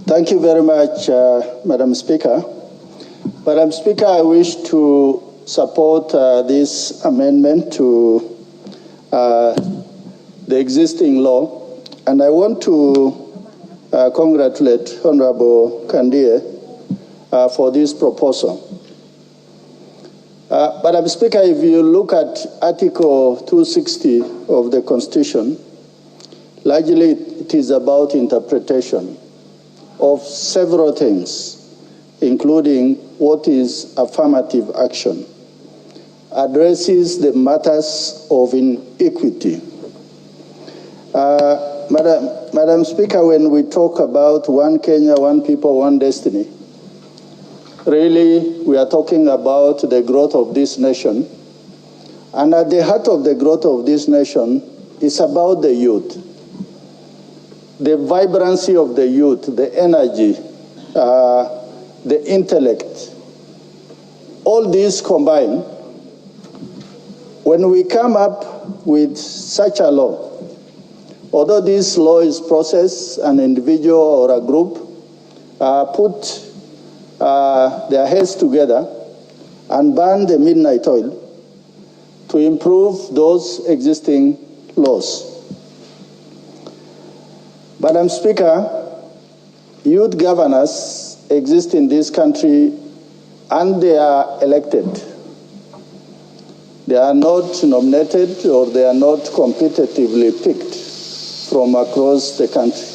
Thank you very much, Madam Speaker. Madam Speaker, I wish to support this amendment to the existing law, and I want to congratulate Honorable Kandie for this proposal. Madam Speaker, if you look at Article 260 of the Constitution, largely it is about interpretation of several things, including what is affirmative action, addresses the matters of inequity. Madam Speaker, when we talk about one Kenya, one people, one destiny, really we are talking about the growth of this nation. And at the heart of the growth of this nation is about the youth. The vibrancy of the youth, the energy, the intellect, all these combined, when we come up with such a law, although this law is processed, an individual or a group put their heads together and burn the midnight oil to improve those existing laws. Madam Speaker, youth governors exist in this country and they are elected. They are not nominated or they are not competitively picked from across the country,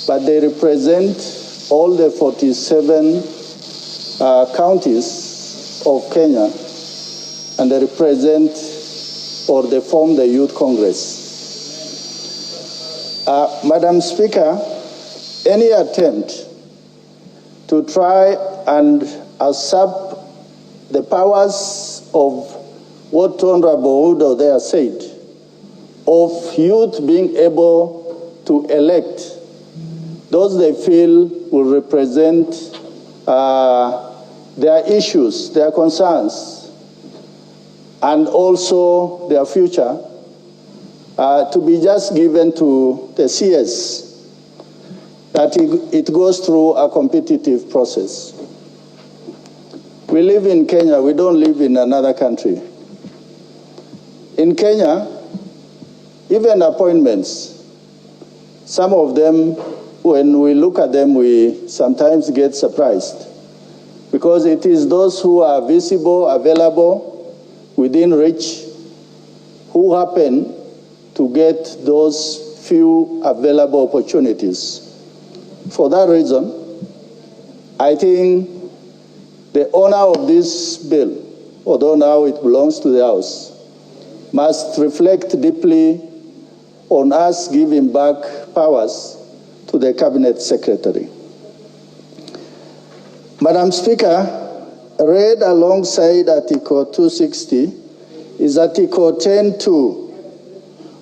but they represent all the 47 counties of Kenya, and they represent or they form the Youth Congress. Madam Speaker, any attempt to try and usurp the powers of what Honorable Diido there said, of youth being able to elect those they feel will represent their issues, their concerns, and also their future, to be just given to the CS, that it goes through a competitive process. We live in Kenya, we don't live in another country. In Kenya, even appointments, some of them, when we look at them, we sometimes get surprised, because it is those who are visible, available, within reach, who happen to get those few available opportunities. For that reason, I think the owner of this bill, although now it belongs to the House, must reflect deeply on us giving back powers to the Cabinet Secretary. Madam Speaker, read alongside Article 260 is Article 10(2)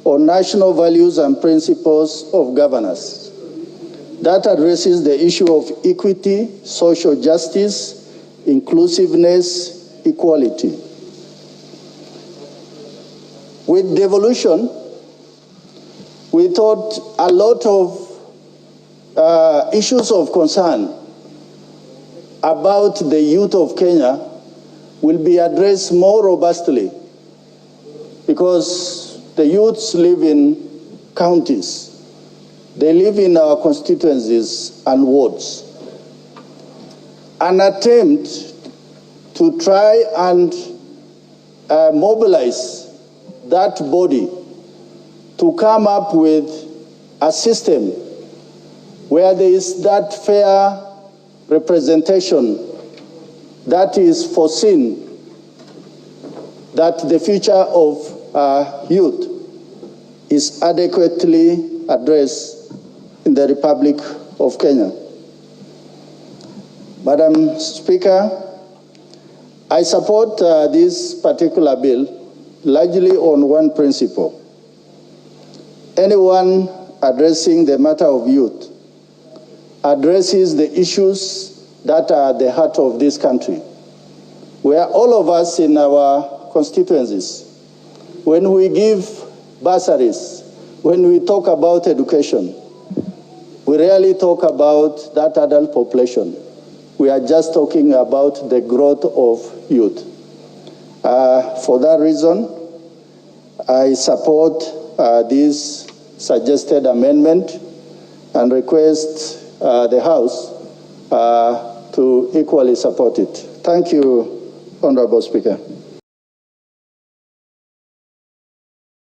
on national values and principles of governance. That addresses the issue of equity, social justice, inclusiveness, equality. With devolution, we thought a lot of issues of concern about the youth of Kenya will be addressed more robustly, because the youths live in counties. They live in our constituencies and wards. An attempt to try and mobilize that body to come up with a system where there is that fair representation that is foreseen, that the future of youth is adequately addressed in the Republic of Kenya. Madam Speaker, I support this particular bill largely on one principle. Anyone addressing the matter of youth addresses the issues that are at the heart of this country, where all of us in our constituencies, when we give bursaries, when we talk about education, we we rarely talk about that adult population. We are just talking about the growth of youth. For that reason, I support this suggested amendment and request the House to equally support it. Thank you, Honorable Speaker.